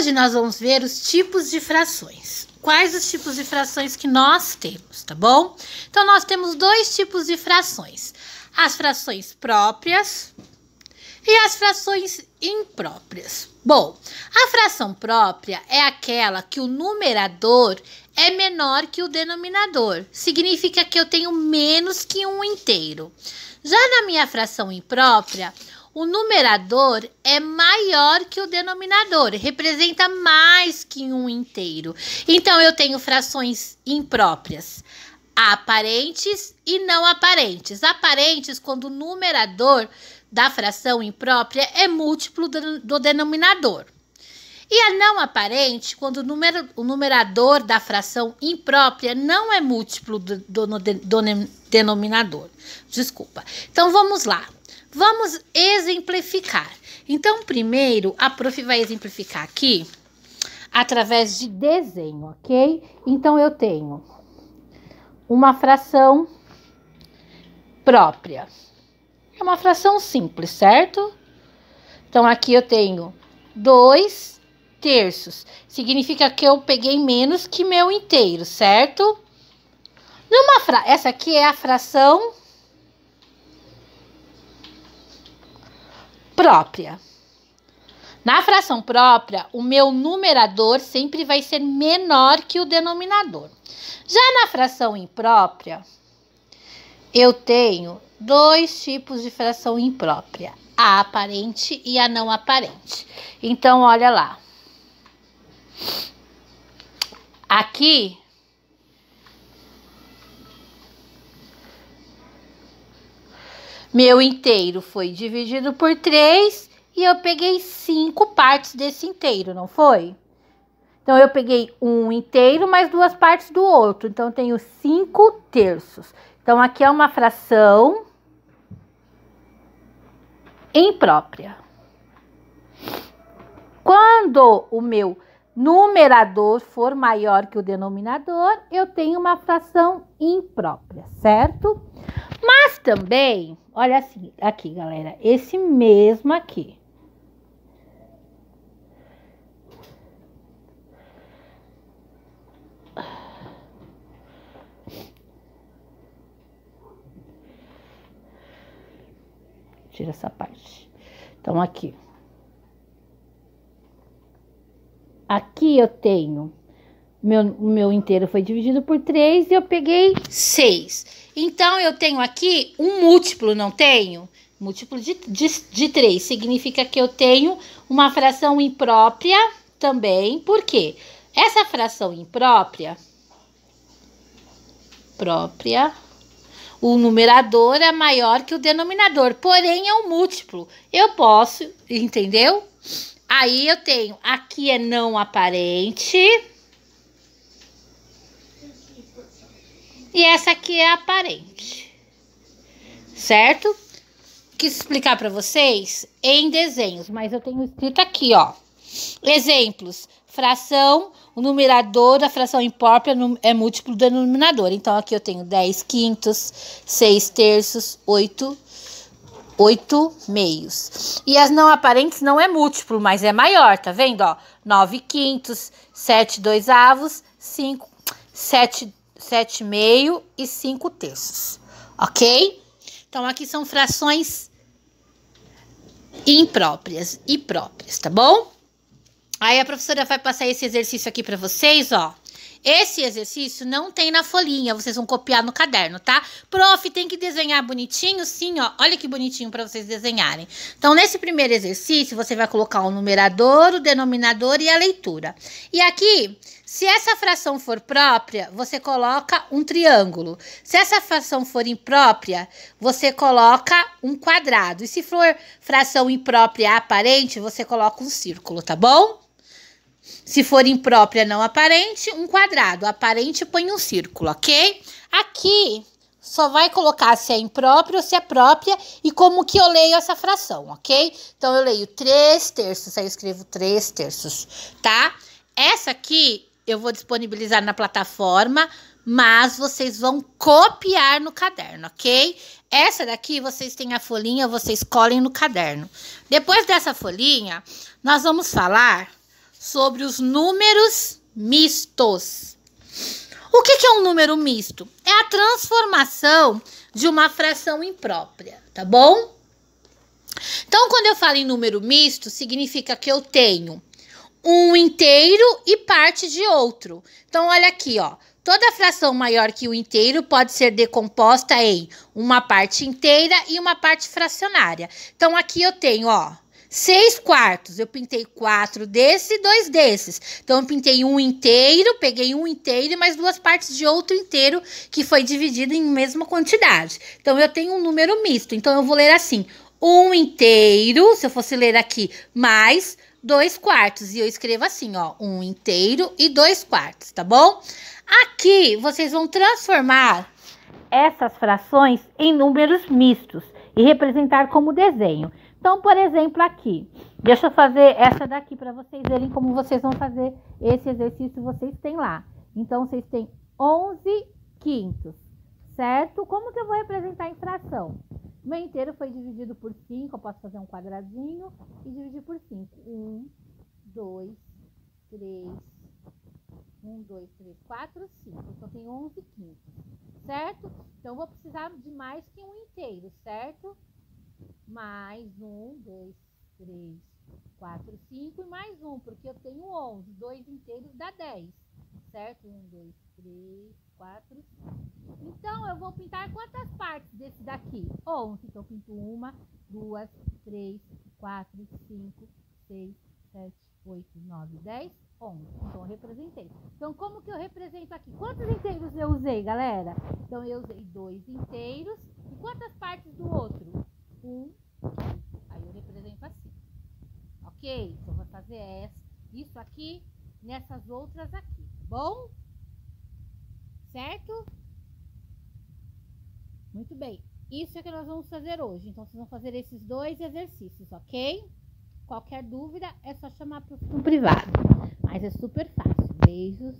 Hoje nós vamos ver os tipos de frações. Quais os tipos de frações que nós temos, tá bom? Então, nós temos dois tipos de frações. As frações próprias e as frações impróprias. Bom, a fração própria é aquela que o numerador é menor que o denominador. Significa que eu tenho menos que um inteiro. Já na minha fração imprópria, o numerador é maior que o denominador, representa mais que um inteiro. Então, eu tenho frações impróprias, aparentes e não aparentes. Aparentes, quando o numerador da fração imprópria é múltiplo do denominador. E a não aparente, quando o numerador da fração imprópria não é múltiplo do denominador. Desculpa. Então, vamos lá. Vamos exemplificar. Então, primeiro, a prof vai exemplificar aqui através de desenho, ok? Então, eu tenho uma fração própria. É uma fração simples, certo? Então, aqui eu tenho 2 terços. Significa que eu peguei menos que meu inteiro, certo? Essa aqui é a fração própria. Na fração própria, o meu numerador sempre vai ser menor que o denominador. Já na fração imprópria, eu tenho dois tipos de fração imprópria, a aparente e a não aparente. Então, olha lá. Aqui, meu inteiro foi dividido por 3 e eu peguei 5 partes desse inteiro, não foi? Então, eu peguei um inteiro mais 2 partes do outro. Então, eu tenho 5 terços. Então, aqui é uma fração imprópria. Quando o meu numerador for maior que o denominador, eu tenho uma fração imprópria, certo? Mas também, olha assim, aqui, galera, esse mesmo aqui. Tira essa parte. Então, aqui. Aqui eu tenho, o meu inteiro foi dividido por 3 e eu peguei 6. Então, eu tenho aqui um múltiplo, não tenho? Múltiplo de 3. Significa que eu tenho uma fração imprópria também. Por quê? Essa fração imprópria, o numerador é maior que o denominador, porém é um múltiplo. Eu posso, entendeu? Aí eu tenho, aqui é não aparente. E essa aqui é aparente. Certo? Quis explicar para vocês em desenhos, mas eu tenho escrito aqui, ó. Exemplos. Fração, o numerador da fração imprópria é múltiplo do denominador. Então, aqui eu tenho 10 quintos, 6 terços, 8 meios. E as não aparentes não é múltiplo, mas é maior, tá vendo, ó? 9 quintos, 7 2/2, 5, 7 meio e 5 terços, ok? Então, aqui são frações impróprias e próprias, tá bom? Aí, a professora vai passar esse exercício aqui pra vocês, ó. Esse exercício não tem na folhinha, vocês vão copiar no caderno, tá? Prof, tem que desenhar bonitinho? Sim, ó, olha que bonitinho para vocês desenharem. Então, nesse primeiro exercício, você vai colocar o numerador, o denominador e a leitura. E aqui, se essa fração for própria, você coloca um triângulo. Se essa fração for imprópria, você coloca um quadrado. E se for fração imprópria aparente, você coloca um círculo, tá bom? Se for imprópria não aparente, um quadrado. Aparente, põe um círculo, ok? Aqui, só vai colocar se é imprópria ou se é própria e como que eu leio essa fração, ok? Então, eu leio 3 terços, aí eu escrevo 3 terços, tá? Essa aqui, eu vou disponibilizar na plataforma, mas vocês vão copiar no caderno, ok? Essa daqui, vocês têm a folhinha, vocês colhem no caderno. Depois dessa folhinha, nós vamos falar sobre os números mistos. O que é um número misto? É a transformação de uma fração imprópria, tá bom? Então, quando eu falo em número misto, significa que eu tenho um inteiro e parte de outro. Então, olha aqui, ó. Toda fração maior que o inteiro pode ser decomposta em uma parte inteira e uma parte fracionária. Então, aqui eu tenho, ó, 6 quartos. Eu pintei 4 desse e 2 desses. Então, eu pintei um inteiro, peguei um inteiro e mais 2 partes de outro inteiro que foi dividido em mesma quantidade. Então, eu tenho um número misto. Então, eu vou ler assim, um inteiro, se eu fosse ler aqui, mais 2 quartos. E eu escrevo assim, ó, um inteiro e 2 quartos, tá bom? Aqui, vocês vão transformar essas frações em números mistos e representar como desenho. Então, por exemplo, aqui, deixa eu fazer essa daqui para vocês verem como vocês vão fazer esse exercício, vocês têm lá. Então, vocês têm 11 quintos, certo? Como que eu vou representar em fração? O meu inteiro foi dividido por 5, eu posso fazer um quadradinho e dividir por 5. 1, 2, 3, 1, 2, 3, 4, 5. Então, tem 11 quintos, certo? Então, eu vou precisar de mais que um inteiro, certo? Mais 1, 2, 3, 4, 5 e mais 1, porque eu tenho 11. 2 inteiros dá 10, certo? 1, 2, 3, 4, 5. Então, eu vou pintar quantas partes desse daqui? 11. Então, eu pinto 1, 2, 3, 4, 5, 6, 7, 8, 9, 10, 11. Então, eu representei. Então, como que eu represento aqui? Quantos inteiros eu usei, galera? Então, eu usei 2 inteiros. E quantas partes do outro? 1, 2. Aí, eu represento assim. Ok? Então, eu vou fazer isso aqui nessas outras aqui, tá bom? Certo? Muito bem. Isso é que nós vamos fazer hoje. Então, vocês vão fazer esses 2 exercícios, ok? Qualquer dúvida é só chamar para o privado. Mas é super fácil. Beijos.